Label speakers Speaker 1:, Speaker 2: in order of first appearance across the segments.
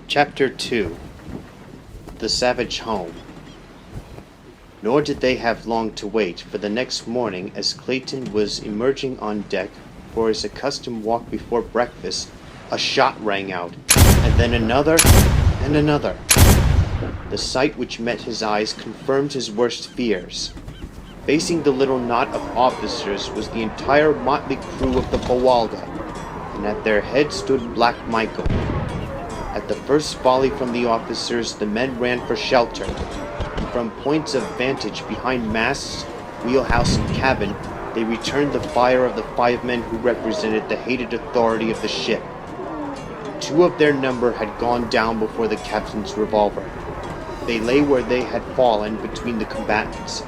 Speaker 1: Chapter 2 The Savage Home. Nor did they have long to wait, for the next morning, as Clayton was emerging on deck for his accustomed walk before breakfast, a shot rang out, and then another, and another. The sight which met his eyes confirmed his worst fears. Facing the little knot of officers was the entire motley crew of the Fuwalda, and at their head stood Black Michael. At the first volley from the officers, the men ran for shelter, and from points of vantage behind masts, wheelhouse, and cabin, they returned the fire of the 5 men who represented the hated authority of the ship. 2 of their number had gone down before the captain's revolver. They lay where they had fallen between the combatants.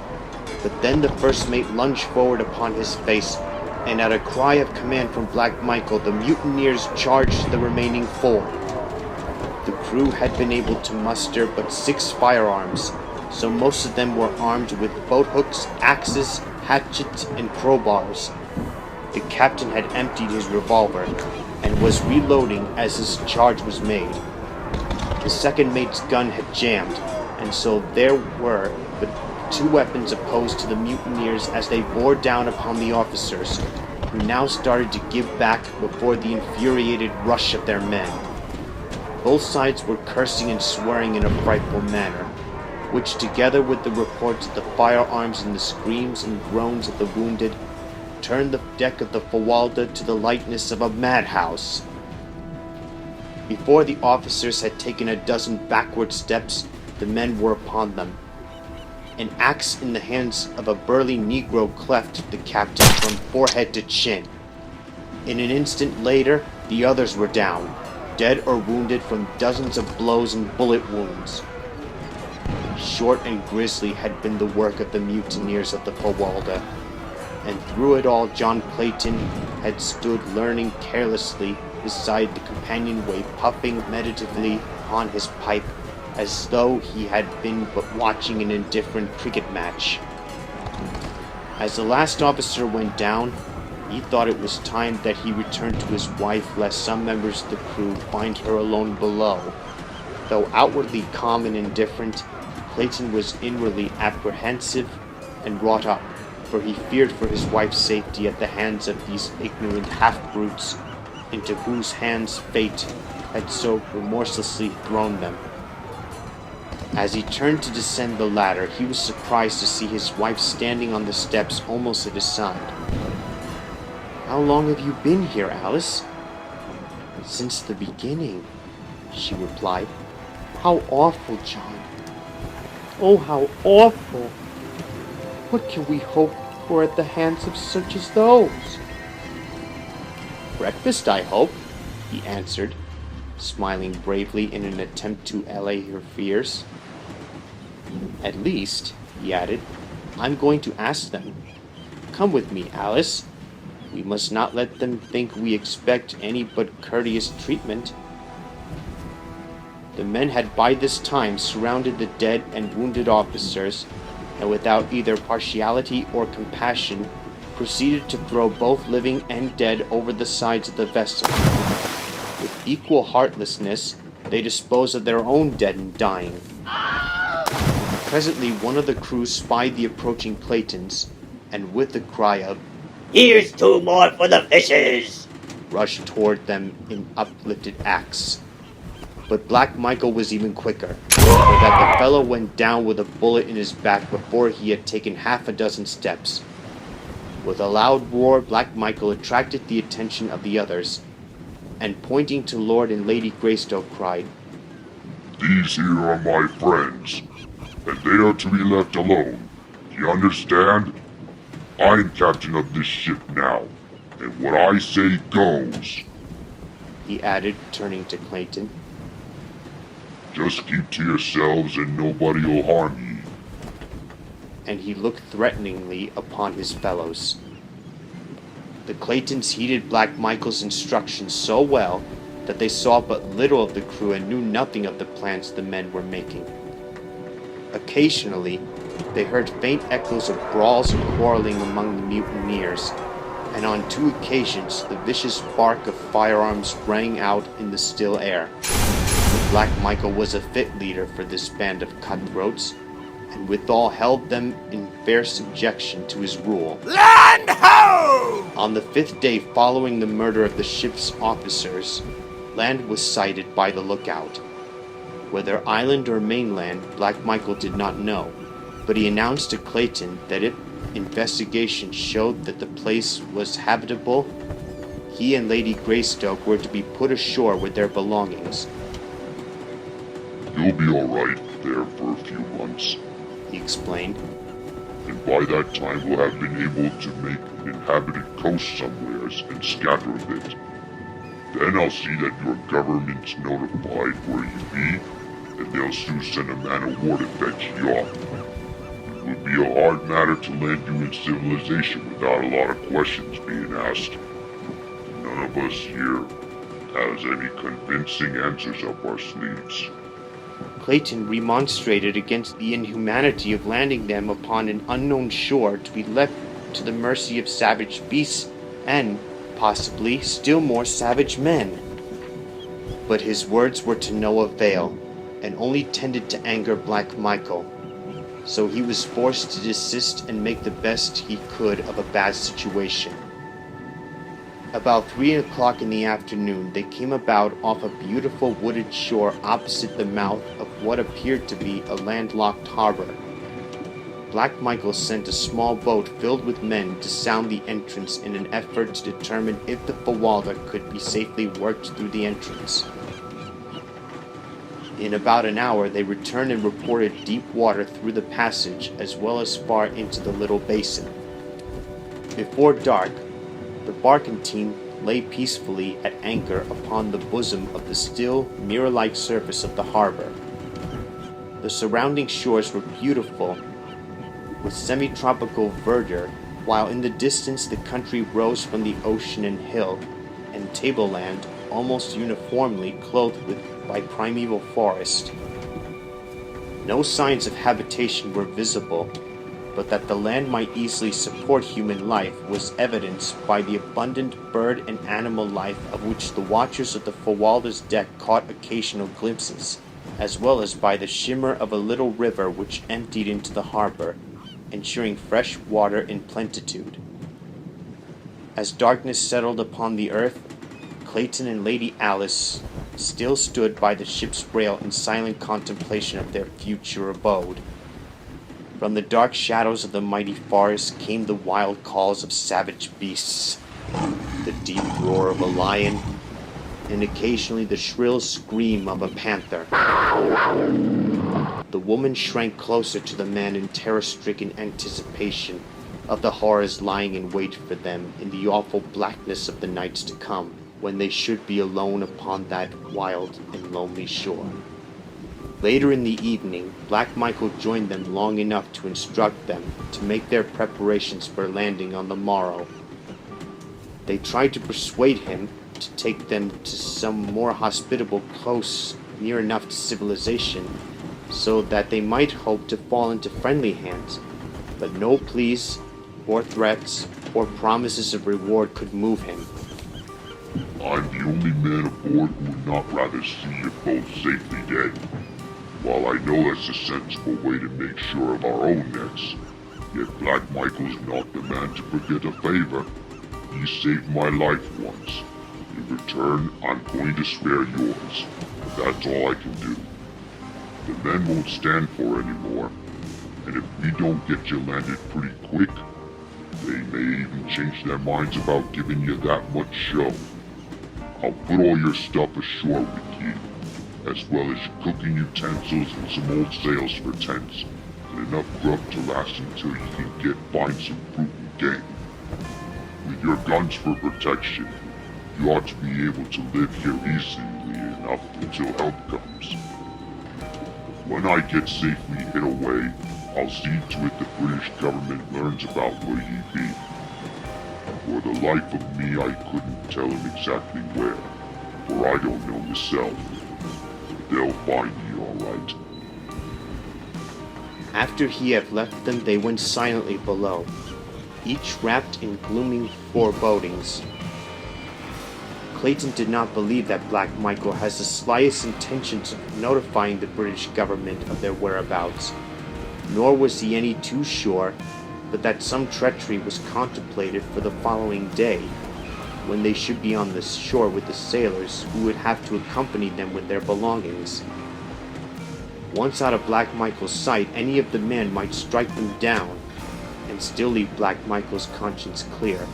Speaker 1: But then the first mate lunged forward upon his face, and at a cry of command from Black Michael, the mutineers charged the remaining 4. The crew had been able to muster but 6 firearms, so most of them were armed with boathooks, axes, hatchets, and crowbars. The captain had emptied his revolver, and was reloading as his charge was made. The second mate's gun had jammed, and so there were but 2 weapons opposed to the mutineers as they bore down upon the officers, who now started to give back before the infuriated rush of their men. Both sides were cursing and swearing in a frightful manner, which, together with the reports of the firearms and the screams and groans of the wounded, turned the deck of the Fuwalda to the likeness of a madhouse. Before the officers had taken a dozen backward steps, the men were upon them. An axe in the hands of a burly Negro cleft the captain from forehead to chin. In an instant later, the others were down, dead or wounded from dozens of blows and bullet wounds. Short and grisly had been the work of the mutineers of the Fuwalda, and through it all John Clayton had stood learning carelessly beside the companionway, puffing meditatively upon his pipe, as though he had been but watching an indifferent cricket match. As the last officer went down, he thought it was time that he returned to his wife, lest some members of the crew find her alone below. Though outwardly calm and indifferent, Clayton was inwardly apprehensive and wrought up, for he feared for his wife's safety at the hands of these ignorant half-brutes, into whose hands fate had so remorselessly thrown them. As he turned to descend the ladder, he was surprised to see his wife standing on the steps almost at his side. "How long have you been here, Alice?" "Since the beginning," she replied. "How awful, John. Oh, how awful! What can we hope for at the hands of such as those?" "Breakfast, I hope," he answered, smiling bravely in an attempt to allay her fears. "At least," he added, "I'm going to ask them. Come with me, Alice. We must not let them think we expect any but courteous treatment." The men had by this time surrounded the dead and wounded officers, and without either partiality or compassion, proceeded to throw both living and dead over the sides of the vessel. With equal heartlessness, they disposed of their own dead and dying. Presently one of the crew spied the approaching Claytons, and with the cry of
Speaker 2: "Here's 2 more for the fishes!"
Speaker 1: rushed toward them in uplifted axe. But Black Michael was even quicker, so that the fellow went down with a bullet in his back before he had taken half a dozen steps. With a loud roar, Black Michael attracted the attention of the others, and pointing to Lord and Lady Greystoke, cried,
Speaker 3: "These here are my friends, and they are to be left alone. Do you understand? I'm captain of this ship now, and what I say goes,"
Speaker 1: he added, turning to Clayton.
Speaker 3: "Just keep to yourselves and nobody'll harm ye."
Speaker 1: And he looked threateningly upon his fellows. The Claytons heeded Black Michael's instructions so well that they saw but little of the crew and knew nothing of the plans the men were making. Occasionally, they heard faint echoes of brawls and quarreling among the mutineers, and on 2 occasions the vicious bark of firearms rang out in the still air. Black Michael was a fit leader for this band of cutthroats, and withal held them in fair subjection to his rule.
Speaker 4: Land ho!
Speaker 1: On the 5th day following the murder of the ship's officers, land was sighted by the lookout. Whether island or mainland, Black Michael did not know, but he announced to Clayton that if investigation showed that the place was habitable, he and Lady Greystoke were to be put ashore with their belongings.
Speaker 3: You'll be alright there for a few months,
Speaker 1: He explained.
Speaker 3: and by that time we'll have been able to make an inhabited coast somewheres and scatter a bit. Then I'll see that your government's notified where you be, and they'll soon send a man of war to fetch you off. It would be a hard matter to land you in civilization without a lot of questions being asked. None of us here has any convincing answers up our sleeves.
Speaker 1: Clayton remonstrated against the inhumanity of landing them upon an unknown shore to be left to the mercy of savage beasts and, possibly, still more savage men. But his words were to no avail, and only tended to anger Black Michael, so he was forced to desist and make the best he could of a bad situation. About 3 o'clock in the afternoon, they came about off a beautiful wooded shore opposite the mouth of what appeared to be a landlocked harbor. Black Michael sent a small boat filled with men to sound the entrance in an effort to determine if the Fuwalda could be safely worked through the entrance. In about an hour, they returned and reported deep water through the passage as well as far into the little basin. Before dark, the barkentine lay peacefully at anchor upon the bosom of the still, mirror-like surface of the harbor. The surrounding shores were beautiful, with semi-tropical verdure, while in the distance the country rose from the ocean and hill and tableland almost uniformly clothed by primeval forest. No signs of habitation were visible, but that the land might easily support human life was evidenced by the abundant bird and animal life of which the watchers of the Fuwalda's deck caught occasional glimpses, as well as by the shimmer of a little river which emptied into the harbor, ensuring fresh water in plenitude. As darkness settled upon the earth, Clayton and Lady Alice still stood by the ship's rail in silent contemplation of their future abode. From the dark shadows of the mighty forest came the wild calls of savage beasts, the deep roar of a lion, and occasionally the shrill scream of a panther. The woman shrank closer to the man in terror-stricken anticipation of the horrors lying in wait for them in the awful blackness of the nights to come, when they should be alone upon that wild and lonely shore. Later in the evening, Black Michael joined them long enough to instruct them to make their preparations for landing on the morrow. They tried to persuade him to take them to some more hospitable coast near enough to civilization, so that they might hope to fall into friendly hands, but no pleas, or threats, or promises of reward could move him.
Speaker 3: I'm the only man aboard who would not rather see you both safely dead. While I know that's a sensible way to make sure of our own necks, yet Black Michael's not the man to forget a favor. He saved my life once. In return, I'm going to spare yours. That's all I can do. The men won't stand for anymore, and if we don't get you landed pretty quick, they may even change their minds about giving you that much show. I'll put all your stuff ashore with you, as well as your cooking utensils and some old sails for tents, and enough grub to last until you can find some fruit and game. With your guns for protection, you ought to be able to live here easily enough until help comes. When I get safely hid away, I'll see to it the British government learns about where ye be. For the life of me, I couldn't tell him exactly where, for I don't know myself. But they'll find ye all right.
Speaker 1: After he had left them, they went silently below, each wrapped in gloomy forebodings. Clayton did not believe that Black Michael has the slightest intentions of notifying the British government of their whereabouts, nor was he any too sure but that some treachery was contemplated for the following day, when they should be on the shore with the sailors who would have to accompany them with their belongings. Once out of Black Michael's sight, any of the men might strike them down, and still leave Black Michael's conscience clear.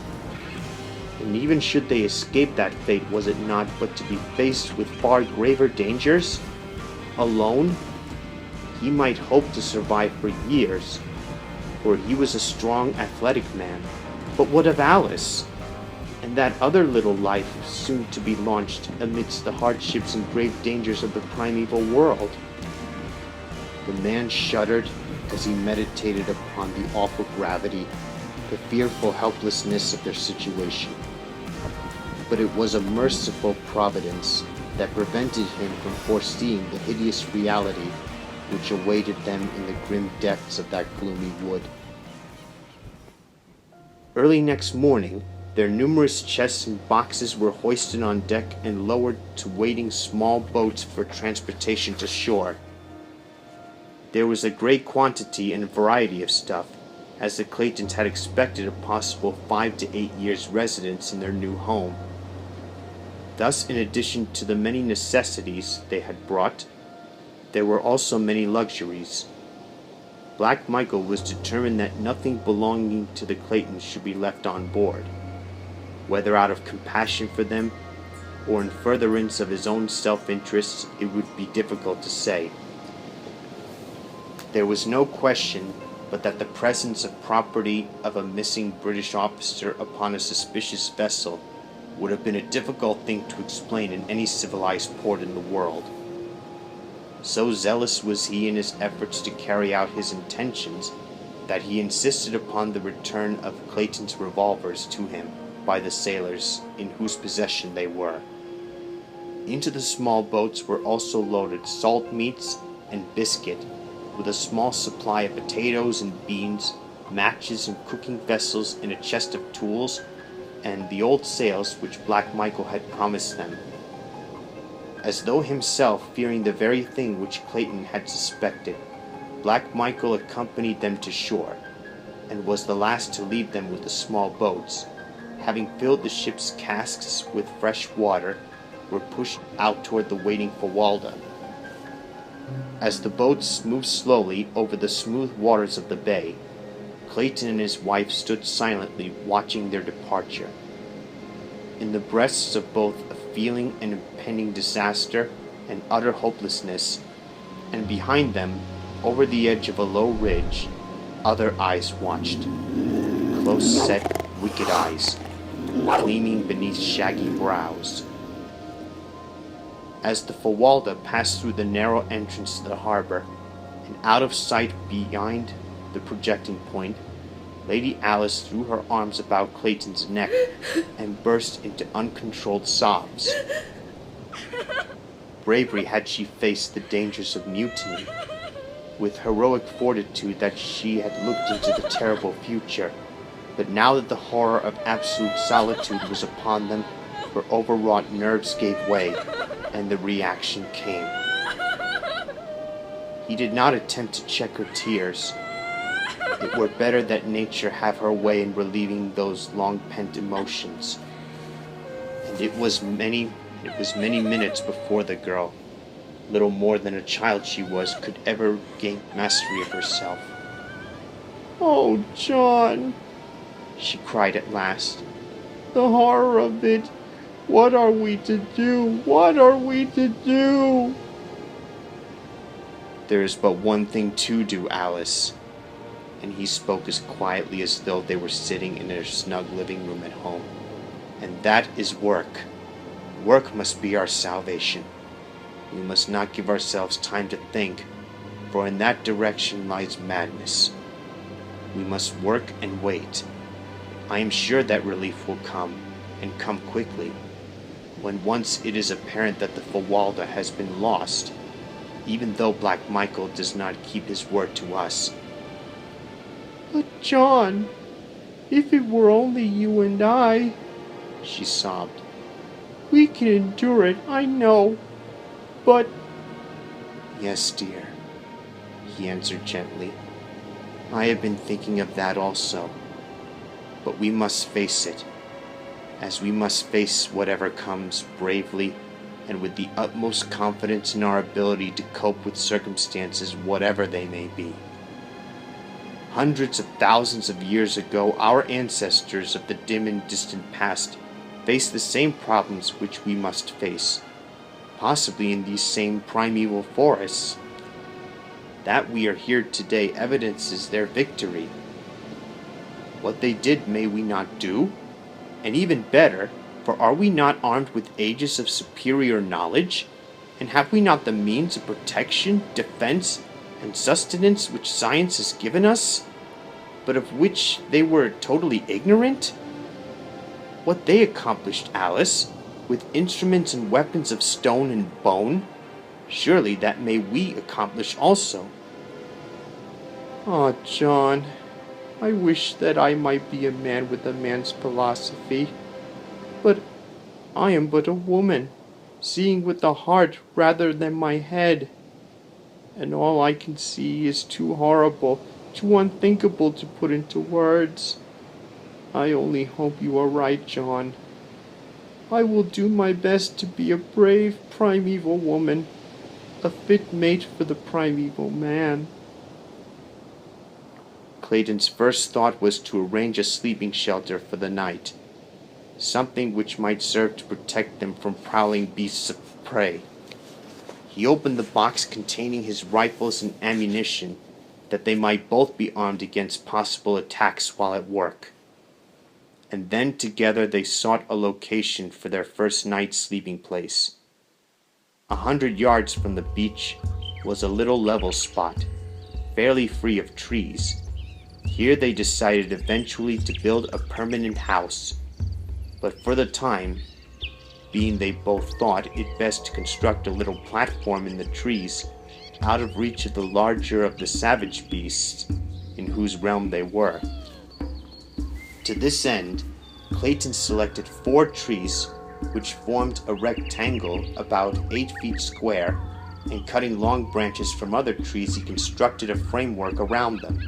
Speaker 1: And even should they escape that fate, was it not but to be faced with far graver dangers? Alone? He might hope to survive for years, for he was a strong, athletic man. But what of Alice? And that other little life soon to be launched amidst the hardships and grave dangers of the primeval world? The man shuddered as he meditated upon the awful gravity, the fearful helplessness of their situation. But it was a merciful providence that prevented him from foreseeing the hideous reality which awaited them in the grim depths of that gloomy wood. Early next morning, their numerous chests and boxes were hoisted on deck and lowered to waiting small boats for transportation to shore. There was a great quantity and variety of stuff, as the Claytons had expected a possible 5 to 8 years' residence in their new home. Thus, in addition to the many necessities they had brought, there were also many luxuries. Black Michael was determined that nothing belonging to the Claytons should be left on board. Whether out of compassion for them, or in furtherance of his own self-interest, it would be difficult to say. There was no question but that the presence of property of a missing British officer upon a suspicious vessel would have been a difficult thing to explain in any civilized port in the world. So zealous was he in his efforts to carry out his intentions that he insisted upon the return of Clayton's revolvers to him by the sailors in whose possession they were. Into the small boats were also loaded salt meats and biscuit, with a small supply of potatoes and beans, matches and cooking vessels, and a chest of tools, and the old sails which Black Michael had promised them. As though himself fearing the very thing which Clayton had suspected, Black Michael accompanied them to shore, and was the last to leave them with the small boats. Having filled the ship's casks with fresh water, were pushed out toward the waiting Fuwalda. As the boats moved slowly over the smooth waters of the bay, Clayton and his wife stood silently watching their departure. In the breasts of both a feeling and impending disaster and utter hopelessness, and behind them, over the edge of a low ridge, other eyes watched. Close-set, wicked eyes, gleaming beneath shaggy brows. As the Fuwalda passed through the narrow entrance to the harbor, and out of sight behind the projecting point, Lady Alice threw her arms about Clayton's neck and burst into uncontrolled sobs. Bravely had she faced the dangers of mutiny. With heroic fortitude that she had looked into the terrible future, but now that the horror of absolute solitude was upon them, her overwrought nerves gave way, and the reaction came. He did not attempt to check her tears. It were better that nature have her way in relieving those long-pent emotions. And it was many minutes before the girl, little more than a child she was, could ever gain mastery of herself. "Oh, John," she cried at last, "the horror of it! What are we to do? What are we to do?" "There is but one thing to do, Alice," and he spoke as quietly as though they were sitting in their snug living room at home. "And that is work. Work must be our salvation. We must not give ourselves time to think, for in that direction lies madness. We must work and wait. I am sure that relief will come, and come quickly, when once it is apparent that the Fuwalda has been lost, even though Black Michael does not keep his word to us." "But John, if it were only you and I," she sobbed, We can endure it, I know. But... Yes, dear, he answered gently. I have been thinking of that also. But we must face it, as we must face whatever comes bravely and with the utmost confidence in our ability to cope with circumstances whatever they may be. Hundreds of thousands of years ago, our ancestors of the dim and distant past faced the same problems which we must face, possibly in these same primeval forests. That we are here today evidences their victory. What they did may we not do? And even better, for are we not armed with ages of superior knowledge? And have we not the means of protection, defense, and sustenance which science has given us, but of which they were totally ignorant? What they accomplished, Alice, with instruments and weapons of stone and bone, surely that may we accomplish also. Ah, John, I wish that I might be a man with a man's philosophy, but I am but a woman, seeing with the heart rather than my head, and all I can see is too horrible, too unthinkable to put into words. I only hope you are right, John. I will do my best to be a brave primeval woman, a fit mate for the primeval man. Clayton's first thought was to arrange a sleeping shelter for the night, something which might serve to protect them from prowling beasts of prey. He opened the box containing his rifles and ammunition, that they might both be armed against possible attacks while at work. And then together they sought a location for their first night's sleeping place. 100 yards from the beach was a little level spot, fairly free of trees. Here they decided eventually to build a permanent house, but for the time being they both thought it best to construct a little platform in the trees, out of reach of the larger of the savage beasts in whose realm they were. To this end, Clayton selected 4 trees which formed a rectangle about 8 feet square, and cutting long branches from other trees he constructed a framework around them.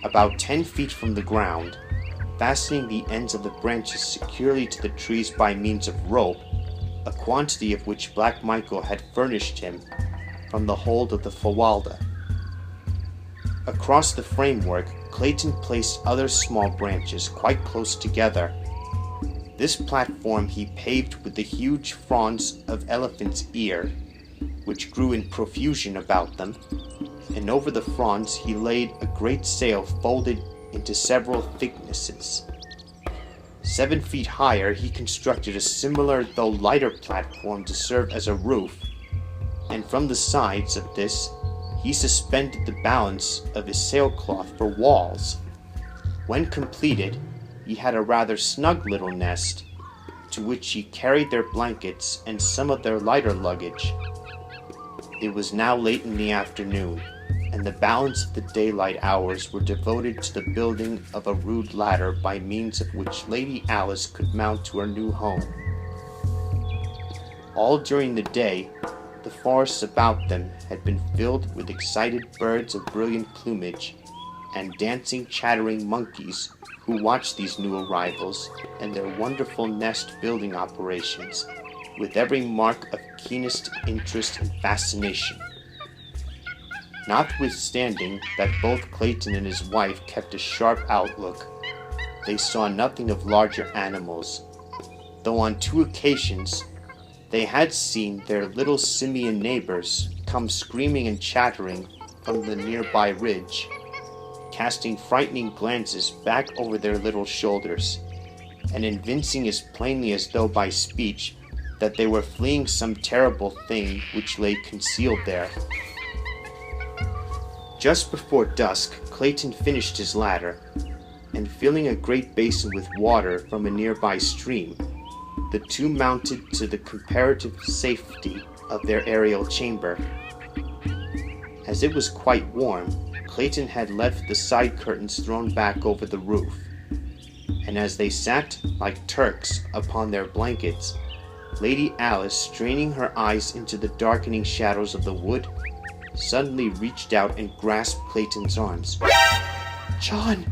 Speaker 1: About 10 feet from the ground, fastening the ends of the branches securely to the trees by means of rope, a quantity of which Black Michael had furnished him from the hold of the Fuwalda. Across the framework, Clayton placed other small branches quite close together. This platform he paved with the huge fronds of elephant's ear, which grew in profusion about them, and over the fronds he laid a great sail folded into several thicknesses. 7 feet higher he constructed a similar though lighter platform to serve as a roof, and from the sides of this he suspended the balance of his sailcloth for walls. When completed, he had a rather snug little nest, to which he carried their blankets and some of their lighter luggage. It was now late in the afternoon, and the balance of the daylight hours were devoted to the building of a rude ladder by means of which Lady Alice could mount to her new home. All during the day, the forests about them had been filled with excited birds of brilliant plumage, and dancing, chattering monkeys who watched these new arrivals and their wonderful nest-building operations with every mark of keenest interest and fascination. Notwithstanding that both Clayton and his wife kept a sharp outlook, they saw nothing of larger animals, though on 2 occasions they had seen their little simian neighbors come screaming and chattering from the nearby ridge, casting frightening glances back over their little shoulders, and evincing as plainly as though by speech that they were fleeing some terrible thing which lay concealed there. Just before dusk, Clayton finished his ladder, and filling a great basin with water from a nearby stream, the two mounted to the comparative safety of their aerial chamber. As it was quite warm, Clayton had left the side curtains thrown back over the roof, and as they sat like Turks upon their blankets, Lady Alice, straining her eyes into the darkening shadows of the wood, suddenly reached out and grasped Clayton's arms. "John,"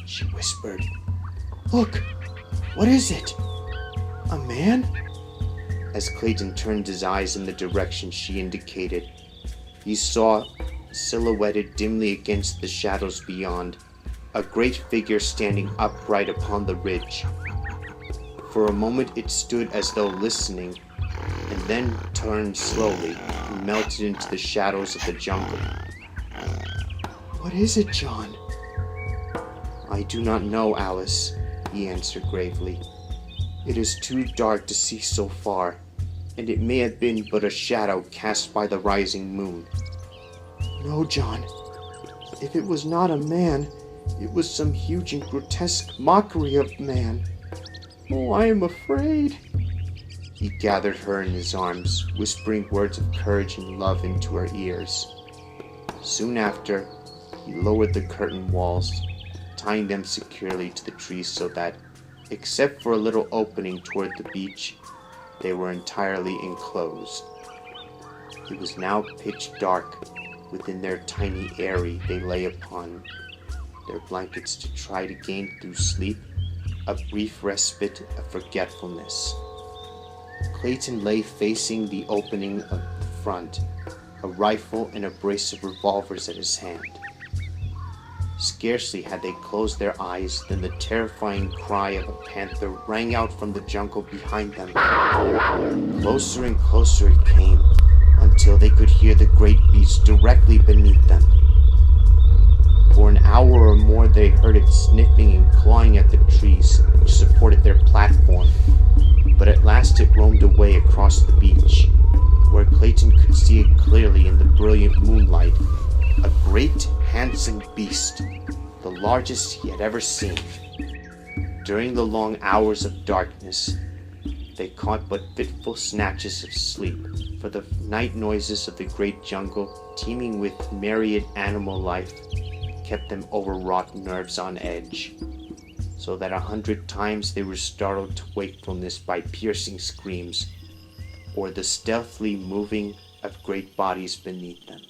Speaker 1: she whispered. "Look, what is it? A man?" As Clayton turned his eyes in the direction she indicated, he saw, silhouetted dimly against the shadows beyond, a great figure standing upright upon the ridge. For a moment it stood as though listening, and then turned slowly and melted into the shadows of the jungle. "What is it, John?" "I do not know, Alice," he answered gravely. "It is too dark to see so far, and it may have been but a shadow cast by the rising moon." "No, John. If it was not a man, it was some huge and grotesque mockery of man. Oh, I am afraid." He gathered her in his arms, whispering words of courage and love into her ears. Soon after, he lowered the curtain walls, tying them securely to the trees so that, except for a little opening toward the beach, they were entirely enclosed. It was now pitch dark within their tiny eyrie they lay upon their blankets to try to gain through sleep a brief respite of forgetfulness. Clayton lay facing the opening of the front, a rifle and a brace of revolvers at his hand. Scarcely had they closed their eyes than the terrifying cry of a panther rang out from the jungle behind them. Closer and closer it came, until they could hear the great beast directly beneath them. For an hour or more they heard it sniffing and clawing at the trees which supported their platform, but at last it roamed away across the beach, where Clayton could see it clearly in the brilliant moonlight. A great, handsome beast, the largest he had ever seen. During the long hours of darkness, they caught but fitful snatches of sleep, for the night noises of the great jungle, teeming with myriad animal life, kept them overwrought nerves on edge, so that 100 times they were startled to wakefulness by piercing screams, or the stealthily moving of great bodies beneath them.